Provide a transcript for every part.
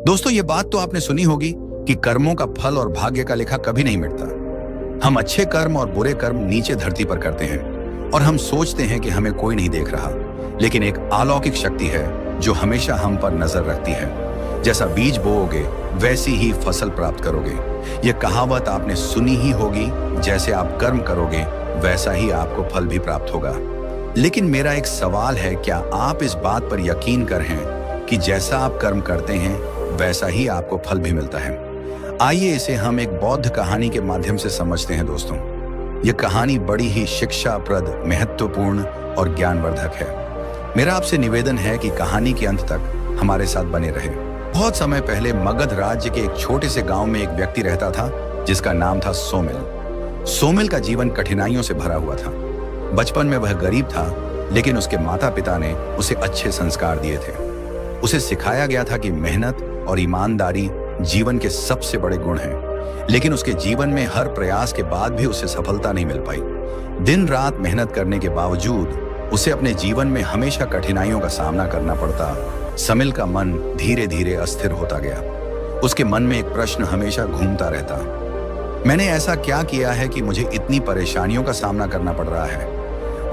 दोस्तों, ये बात तो आपने सुनी होगी कि कर्मों का फल और भाग्य का लेखा कभी नहीं मिटता। हम अच्छे कर्म और बुरे कर्म नीचे धरती पर करते हैं और हम सोचते हैं कि हमें कोई नहीं देख रहा, लेकिन एक अलौकिक शक्ति है जो हमेशा हम पर नजर रखती है। जैसा बीज बोओगे वैसी ही फसल प्राप्त करोगे। ये कहावत आपने सुनी ही होगी, जैसे आप कर्म करोगे वैसा ही आपको फल भी प्राप्त होगा। लेकिन मेरा एक सवाल है, क्या आप इस बात पर यकीन कर हैं कि जैसा आप कर्म करते हैं वैसा ही आपको फल भी मिलता है? आइए इसे हम एक बौद्ध कहानी के माध्यम से समझते हैं दोस्तों। यह कहानी बड़ी ही शिक्षाप्रद, महत्वपूर्ण और ज्ञानवर्धक है। मेरा आपसे निवेदन है कि कहानी के अंत तक हमारे साथ बने रहें। बहुत समय पहले मगध राज्य के एक छोटे से गांव में एक व्यक्ति रहता था जिसका नाम था सोमिल। सोमिल का जीवन कठिनाइयों से भरा हुआ था। बचपन में वह गरीब था, लेकिन उसके माता पिता ने उसे अच्छे संस्कार दिए थे। उसे सिखाया गया था कि मेहनत और ईमानदारी जीवन के सबसे बड़े गुण हैं। लेकिन उसके जीवन में हर प्रयास के बाद भी उसे सफलता नहीं मिल पाई। दिन रात मेहनत करने के बावजूद उसे अपने जीवन में हमेशा कठिनाइयों का सामना करना पड़ता। समिल का मन धीरे धीरे अस्थिर होता गया। उसके मन में एक प्रश्न हमेशा घूमता रहता, मैंने ऐसा क्या किया है कि मुझे इतनी परेशानियों का सामना करना पड़ रहा है?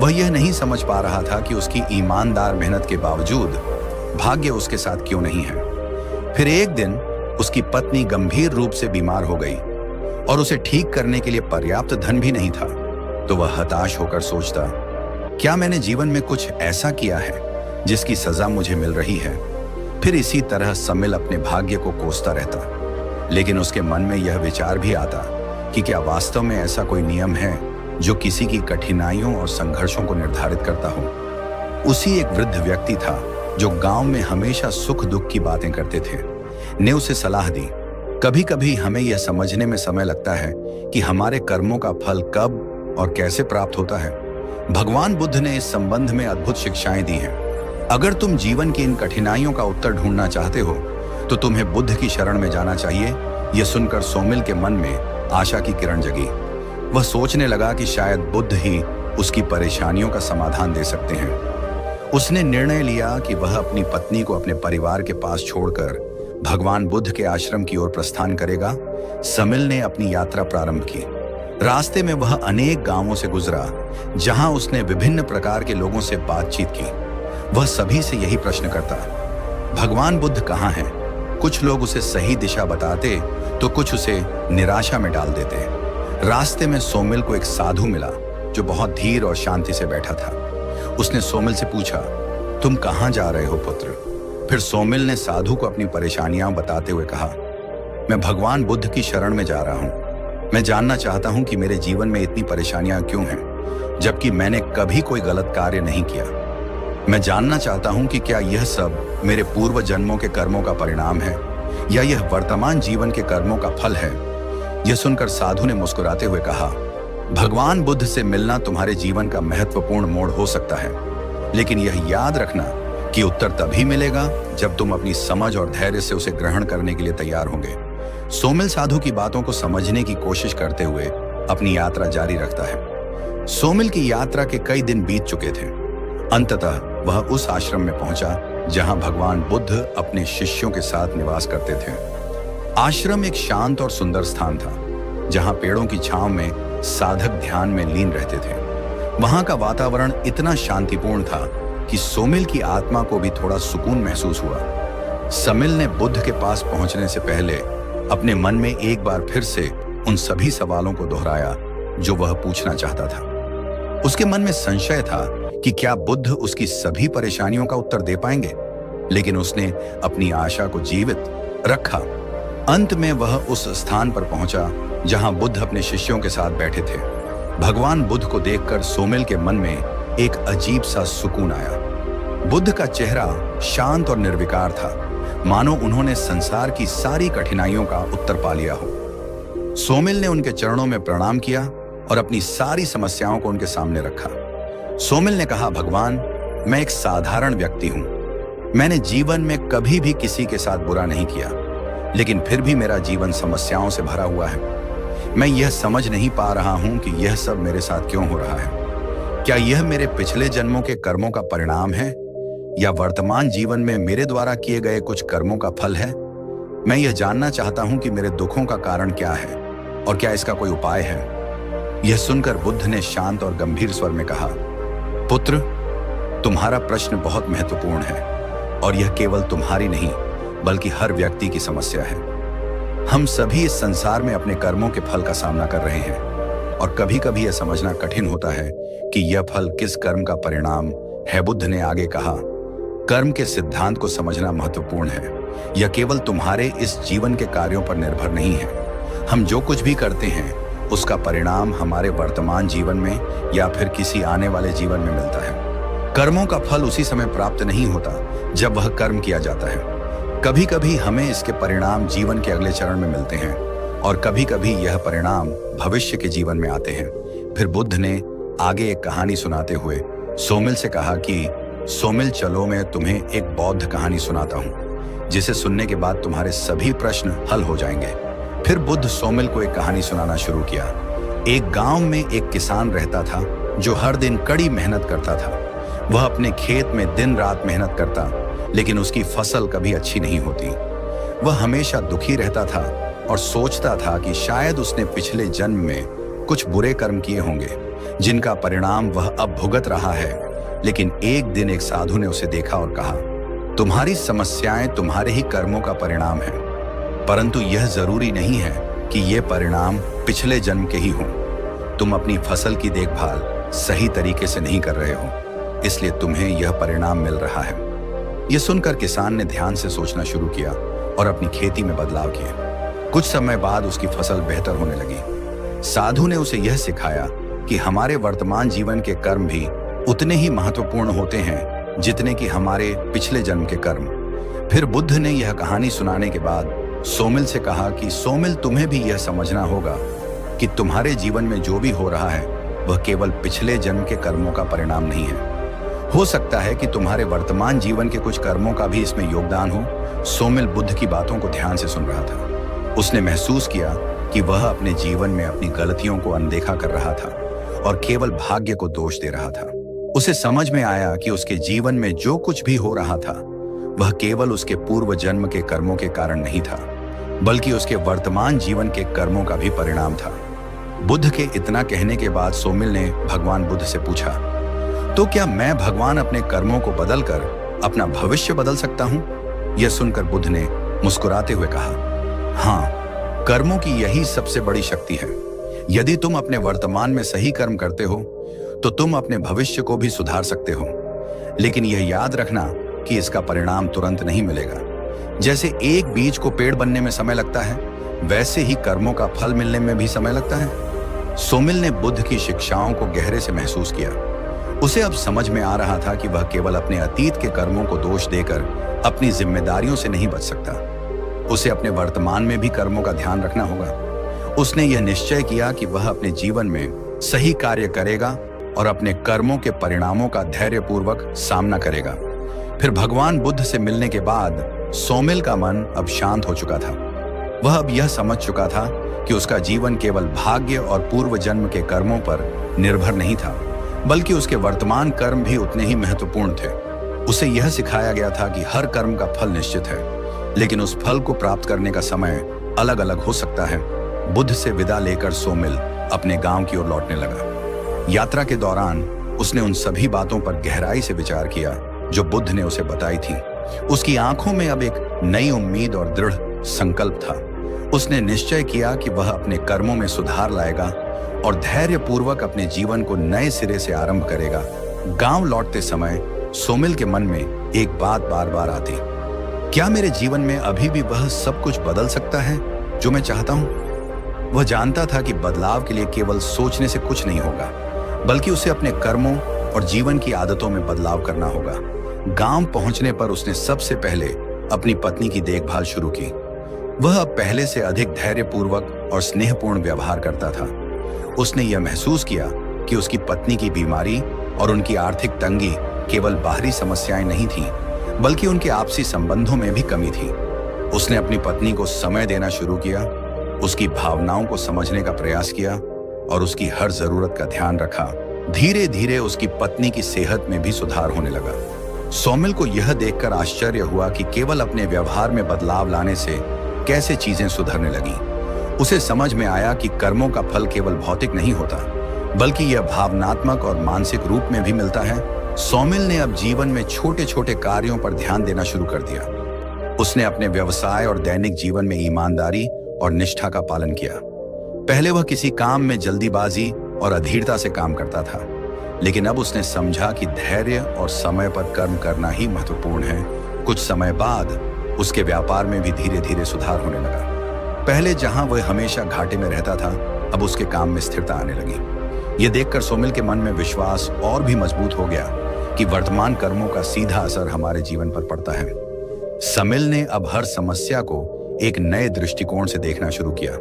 वह यह नहीं समझ पा रहा था कि उसकी ईमानदार मेहनत के बावजूद भाग्य उसके साथ क्यों नहीं है। फिर एक दिन उसकी पत्नी गंभीर रूप से बीमार हो गई और उसे ठीक करने के लिए पर्याप्त धन भी नहीं था। तो वह हताश होकर सोचता, क्या मैंने जीवन में कुछ ऐसा किया है जिसकी सजा मुझे मिल रही है? फिर इसी तरह समिल अपने भाग्य को कोसता रहता। लेकिन उसके मन में यह विचार भी आता कि क्या वास्तव में ऐसा कोई नियम है जो किसी की कठिनाइयों और संघर्षों को निर्धारित करता हो? उसी एक वृद्ध व्यक्ति था जो गांव में हमेशा सुख दुख की बातें करते थे, ने उसे सलाह दी। कभी कभी हमें यह समझने में समय लगता है कि हमारे कर्मों का फल कब और कैसे प्राप्त होता है। भगवान बुद्ध ने इस संबंध में अद्भुत शिक्षाएं दी हैं। अगर तुम जीवन की इन कठिनाइयों का उत्तर ढूंढना चाहते हो तो तुम्हें बुद्ध की शरण में जाना चाहिए। यह सुनकर सोमिल के मन में आशा की किरण जगी। वह सोचने लगा कि शायद बुद्ध ही उसकी परेशानियों का समाधान दे सकते हैं। उसने निर्णय लिया कि वह अपनी पत्नी को अपने परिवार के पास छोड़कर भगवान बुद्ध के आश्रम की ओर प्रस्थान करेगा। समिल ने अपनी यात्रा प्रारंभ की। रास्ते में वह अनेक गांवों से गुजरा जहां उसने विभिन्न प्रकार के लोगों से बातचीत की। वह सभी से यही प्रश्न करता, भगवान बुद्ध कहाँ हैं? कुछ लोग उसे सही दिशा बताते तो कुछ उसे निराशा में डाल देते। रास्ते में सोमिल को एक साधु मिला जो बहुत धीर और शांति से बैठा था। उसने सोमिल से पूछा, तुम कहाँ जा रहे हो पुत्र? फिर सोमिल ने साधु को अपनी परेशानियां बताते हुए कहा, मैं भगवान बुद्ध की शरण में जा रहा हूँ। मैं जानना चाहता हूँ कि मेरे जीवन में इतनी परेशानियां क्यों हैं, जबकि मैंने कभी कोई गलत कार्य नहीं किया। मैं जानना चाहता हूं कि क्या यह सब मेरे पूर्व जन्मों के कर्मों का परिणाम है या यह वर्तमान जीवन के कर्मों का फल है। यह सुनकर साधु ने मुस्कुराते हुए कहा, भगवान बुद्ध से मिलना तुम्हारे जीवन का महत्वपूर्ण मोड़ हो सकता है, लेकिन यह याद रखना कि उत्तर तभी मिलेगा जब तुम अपनी समझ और धैर्य से उसे ग्रहण करने के लिए तैयार होंगे। सोमिल साधु की बातों को समझने की कोशिश करते हुए अपनी यात्रा जारी रखता है। सोमिल की यात्रा के कई दिन बीत चुके थे। अंततः वह उस आश्रम में पहुंचा जहां भगवान बुद्ध अपने शिष्यों के साथ निवास करते थे। आश्रम एक शांत और सुंदर स्थान था जहां पेड़ों की छांव में साधक ध्यान में लीन रहते थे। वहां का वातावरण इतना शांतिपूर्ण था कि सोमिल की आत्मा को भी थोड़ा सुकून महसूस हुआ। समिल ने बुद्ध के पास पहुंचने से पहले अपने मन में एक बार फिर से उन सभी सवालों को दोहराया जो वह पूछना चाहता था। उसके मन में संशय था कि क्या बुद्ध उसकी सभी परेशानियों का उत्तर दे पाएंगे, लेकिन उसने अपनी आशा को जीवित रखा। अंत में वह उस स्थान पर पहुंचा जहां बुद्ध अपने शिष्यों के साथ बैठे थे। भगवान बुद्ध को देखकर सोमिल के मन में एक अजीब सा सुकून आया। बुद्ध का चेहरा शांत और निर्विकार था, मानो उन्होंने संसार की सारी कठिनाइयों का उत्तर पा लिया हो। सोमिल ने उनके चरणों में प्रणाम किया और अपनी सारी समस्याओं को उनके सामने रखा। सोमिल ने कहा, भगवान, मैं एक साधारण व्यक्ति हूं। मैंने जीवन में कभी भी किसी के साथ बुरा नहीं किया, लेकिन फिर भी मेरा जीवन समस्याओं से भरा हुआ है। मैं यह समझ नहीं पा रहा हूं कि यह सब मेरे साथ क्यों हो रहा है। क्या यह मेरे पिछले जन्मों के कर्मों का परिणाम है या वर्तमान जीवन में मेरे द्वारा किए गए कुछ कर्मों का फल है? मैं यह जानना चाहता हूं कि मेरे दुखों का कारण क्या है और क्या इसका कोई उपाय है। यह सुनकर बुद्ध ने शांत और गंभीर स्वर में कहा, पुत्र, तुम्हारा प्रश्न बहुत महत्वपूर्ण है और यह केवल तुम्हारी नहीं बल्कि हर व्यक्ति की समस्या है। हम सभी इस संसार में अपने कर्मों के फल का सामना कर रहे हैं और कभी कभी यह समझना कठिन होता है कि यह फल किस कर्म का परिणाम है। बुद्ध ने आगे कहा, कर्म के सिद्धांत को समझना महत्वपूर्ण है। यह केवल तुम्हारे इस जीवन के कार्यों पर निर्भर नहीं है। हम जो कुछ भी करते हैं उसका परिणाम हमारे वर्तमान जीवन में या फिर किसी आने वाले जीवन में मिलता है। कर्मों का फल उसी समय प्राप्त नहीं होता जब वह कर्म किया जाता है। कभी कभी हमें इसके परिणाम जीवन के अगले चरण में मिलते हैं और कभी कभी यह परिणाम भविष्य के जीवन में आते हैं। फिर बुद्ध ने आगे एक कहानी सुनाते हुए सोमिल से कहा कि सोमिल, चलो मैं तुम्हें एक बौद्ध कहानी सुनाता हूँ जिसे सुनने के बाद तुम्हारे सभी प्रश्न हल हो जाएंगे। फिर बुद्ध सोमिल को एक कहानी सुनाना शुरू किया। एक गांव में एक किसान रहता था जो हर दिन कड़ी मेहनत करता था। वह अपने खेत में दिन रात मेहनत करता, लेकिन उसकी फसल कभी अच्छी नहीं होती। वह हमेशा दुखी रहता था और सोचता था कि शायद उसने पिछले जन्म में कुछ बुरे कर्म किए होंगे जिनका परिणाम वह अब भुगत रहा है। लेकिन एक दिन एक साधु ने उसे देखा और कहा, तुम्हारी समस्याएं तुम्हारे ही कर्मों का परिणाम है, परंतु यह जरूरी नहीं है कि ये परिणाम पिछले जन्म के ही हों। तुम अपनी फसल की देखभाल सही तरीके से नहीं कर रहे हो, इसलिए तुम्हें यह परिणाम मिल रहा है। यह सुनकर किसान ने ध्यान से सोचना शुरू किया और अपनी खेती में बदलाव किए। कुछ समय बाद उसकी फसल बेहतर होने लगी। साधु ने उसे यह सिखाया कि हमारे वर्तमान जीवन के कर्म भी उतने ही महत्वपूर्ण होते हैं जितने कि हमारे पिछले जन्म के कर्म। फिर बुद्ध ने यह कहानी सुनाने के बाद सोमिल से कहा कि सोमिल, तुम्हें भी यह समझना होगा कि तुम्हारे जीवन में जो भी हो रहा है वह केवल पिछले जन्म के कर्मों का परिणाम नहीं है। हो सकता है कि तुम्हारे वर्तमान जीवन के कुछ कर्मों का भी इसमें योगदान हो। सोमिल बुद्ध की बातों को ध्यान से सुन रहा था। उसने महसूस किया कि वह अपने जीवन में अपनी गलतियों को अनदेखा कर रहा था और केवल भाग्य को दोष दे रहा था। उसे समझ में आया कि उसके जीवन में जो कुछ भी हो रहा था वह केवल उसके पूर्व जन्म के कर्मों के कारण नहीं था, बल्कि उसके वर्तमान जीवन के कर्मों का भी परिणाम था। बुद्ध के इतना कहने के बाद सोमिल ने भगवान बुद्ध से पूछा, तो क्या मैं भगवान अपने कर्मों को बदलकर अपना भविष्य बदल सकता हूं? यह सुनकर बुद्ध ने मुस्कुराते हुए कहा, हाँ, कर्मों की यही सबसे बड़ी शक्ति है। यदि तुम अपने वर्तमान में सही कर्म करते हो तो तुम अपने भविष्य को भी सुधार सकते हो। लेकिन यह याद रखना कि इसका परिणाम तुरंत नहीं मिलेगा। जैसे एक बीज को पेड़ बनने में समय लगता है, वैसे ही कर्मों का फल मिलने में भी समय लगता है। सोमिल ने बुद्ध की शिक्षाओं को गहरे से महसूस किया। उसे अब समझ में आ रहा था कि वह केवल अपने अतीत के कर्मों को दोष देकर अपनी जिम्मेदारियों से नहीं बच सकता। उसे अपने वर्तमान में भी कर्मों का ध्यान रखना होगा। उसने यह निश्चय किया कि वह अपने जीवन में सही कार्य करेगा और अपने कर्मों के परिणामों का धैर्यपूर्वक सामना करेगा। फिर भगवान बुद्ध से मिलने के बाद सोमिल का मन अब शांत हो चुका था। वह अब यह समझ चुका था कि उसका जीवन केवल भाग्य और पूर्व जन्म के कर्मों पर निर्भर नहीं था, बल्कि उसके वर्तमान कर्म भी उतने ही महत्वपूर्ण थे। उसे यह सिखाया गया था कि हर कर्म का फल निश्चित है, लेकिन उस फल को प्राप्त करने का समय अलग अलग हो सकता है। बुद्ध से विदा लेकर सोमिल अपने गांव की ओर लौटने लगा। यात्रा के दौरान उसने उन सभी बातों पर गहराई से विचार किया जो बुद्ध ने उसे बताई थी। उसकी आंखों में अब एक नई उम्मीद और दृढ़ संकल्प था। उसने निश्चय किया कि वह अपने कर्मों में सुधार लाएगा और धैर्यपूर्वक अपने जीवन को नए सिरे से आरंभ करेगा। गांव लौटते समय सोमिल के मन में एक बात बार बार आती, क्या मेरे जीवन में अभी भी वह सब कुछ बदल सकता है जो मैं चाहता हूं? वह जानता था कि बदलाव के लिए केवल सोचने से कुछ नहीं होगा, बल्कि उसे अपने कर्मों और जीवन की आदतों में बदलाव करना होगा। गांव पहुंचने पर उसने सबसे पहले अपनी पत्नी की देखभाल शुरू की। वह अब पहले से अधिक धैर्यपूर्वक और स्नेहपूर्ण व्यवहार करता था। उसने यह महसूस किया कि उसकी पत्नी की बीमारी और उनकी आर्थिक तंगी केवल बाहरी समस्याएं नहीं थीं, बल्कि उनके आपसी संबंधों में भी कमी थी। उसने अपनी पत्नी को समय देना शुरू किया, उसकी भावनाओं को समझने का प्रयास किया और उसकी हर जरूरत का ध्यान रखा। धीरे धीरे उसकी पत्नी की सेहत में भी सुधार होने लगा। सोमिल को यह देखकर आश्चर्य हुआ कि केवल अपने व्यवहार में बदलाव लाने से कैसे चीजें सुधरने लगी। उसे समझ में आया कि कर्मों का फल केवल भौतिक नहीं होता, बल्कि यह भावनात्मक और मानसिक रूप में भी मिलता है। सोमिल ने अब जीवन में छोटे छोटे कार्यों पर ध्यान देना शुरू कर दिया। उसने अपने व्यवसाय और दैनिक जीवन में ईमानदारी और निष्ठा का पालन किया। पहले वह किसी काम में जल्दीबाजी और अधीरता से काम करता था, लेकिन अब उसने समझा कि धैर्य और समय पर कर्म करना ही महत्वपूर्ण है। कुछ समय बाद उसके व्यापार में भी धीरे धीरे सुधार होने लगा। पहले जहां वह हमेशा घाटे में रहता था, अब उसके काम में स्थिरता आने लगी। यह देखकर सोमिल के मन में विश्वास और भी मजबूत हो गया कि वर्तमान कर्मों का सीधा असर हमारे जीवन पर पड़ता है। सोमिल ने अब हर समस्या को एक नए दृष्टिकोण से देखना शुरू किया।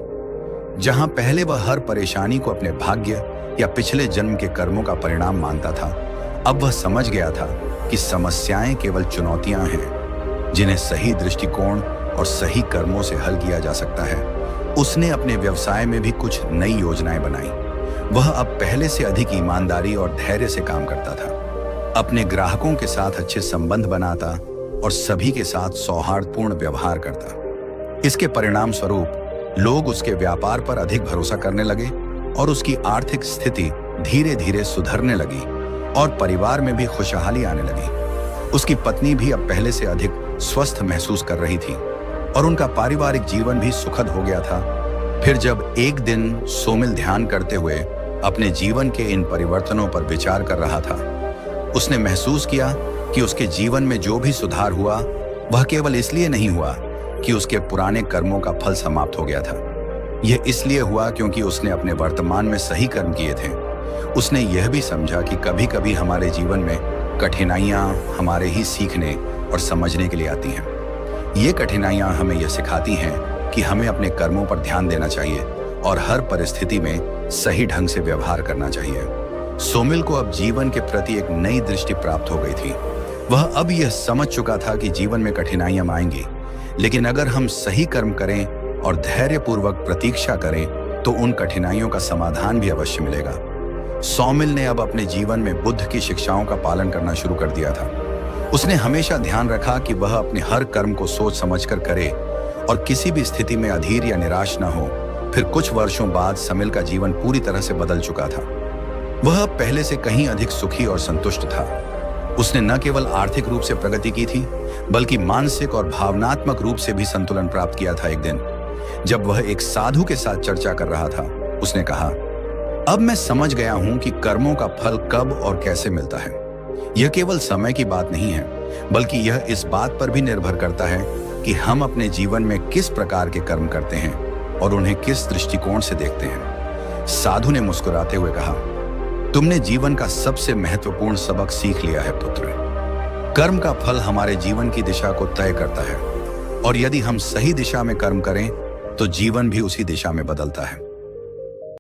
जहां पहले वह हर परेशानी को अपने भाग्य या पिछले जन्म के कर्मों का परिणाम मानता था, अब वह समझ गया था कि समस्याएं केवल चुनौतियां हैं जिन्हें सही दृष्टिकोण और सही कर्मों से हल किया जा सकता है। उसने अपने व्यवसाय में भी कुछ नई योजनाएं बनाई। वह अब पहले से अधिक ईमानदारी और धैर्य से काम करता था, अपने ग्राहकों के साथ अच्छे संबंध बनाता और सभी के साथ सौहार्दपूर्ण व्यवहार करता। इसके परिणाम स्वरूप लोग उसके व्यापार पर अधिक भरोसा करने लगे और उसकी आर्थिक स्थिति धीरे धीरे सुधरने लगी और परिवार में भी खुशहाली आने लगी। उसकी पत्नी भी अब पहले से अधिक स्वस्थ महसूस कर रही थी और उनका पारिवारिक जीवन भी सुखद हो गया था। फिर जब एक दिन सोमिल ध्यान करते हुए अपने जीवन के इन परिवर्तनों पर विचार कर रहा था, उसने महसूस किया कि उसके जीवन में जो भी सुधार हुआ वह केवल इसलिए नहीं हुआ कि उसके पुराने कर्मों का फल समाप्त हो गया था। यह इसलिए हुआ क्योंकि उसने अपने वर्तमान में सही कर्म किए थे। उसने यह भी समझा कि कभी कभी हमारे जीवन में कठिनाइयां हमारे ही सीखने और समझने के लिए आती हैं। ये कठिनाइयां हमें यह सिखाती हैं कि हमें अपने कर्मों पर ध्यान देना चाहिए और हर परिस्थिति में सही ढंग से व्यवहार करना चाहिए। सोमिल को अब जीवन के प्रति एक नई दृष्टि प्राप्त हो गई थी। वह अब यह समझ चुका था कि जीवन में कठिनाइयां आएंगी, लेकिन अगर हम सही कर्म करें और धैर्यपूर्वक प्रतीक्षा करें तो उन कठिनाइयों का समाधान भी अवश्य मिलेगा। सोमिल ने अब अपने जीवन में बुद्ध की शिक्षाओं का पालन करना शुरू कर दिया था। उसने हमेशा ध्यान रखा कि वह अपने हर कर्म को सोच समझकर करे और किसी भी स्थिति में अधीर या निराश न हो। फिर कुछ वर्षों बाद सोमिल का जीवन पूरी तरह से बदल चुका था। वह पहले से कहीं अधिक सुखी और संतुष्ट था। उसने न केवल आर्थिक रूप से प्रगति की थी, बल्कि मानसिक और भावनात्मक रूप से भी संतुलन प्राप्त किया था। एक दिन जब वह एक साधु के साथ चर्चा कर रहा था, उसने कहा, अब मैं समझ गया हूं कि कर्मों का फल कब और कैसे मिलता है। यह केवल समय की बात नहीं है, बल्कि यह इस बात पर भी निर्भर करता है कि हम अपने जीवन में किस प्रकार के कर्म करते हैं और उन्हें किस दृष्टिकोण से देखते हैं। साधु ने मुस्कुराते हुए कहा, तुमने जीवन का सबसे महत्वपूर्ण सबक सीख लिया है पुत्र। कर्म का फल हमारे जीवन की दिशा को तय करता है और यदि हम सही दिशा में कर्म करें तो जीवन भी उसी दिशा में बदलता है।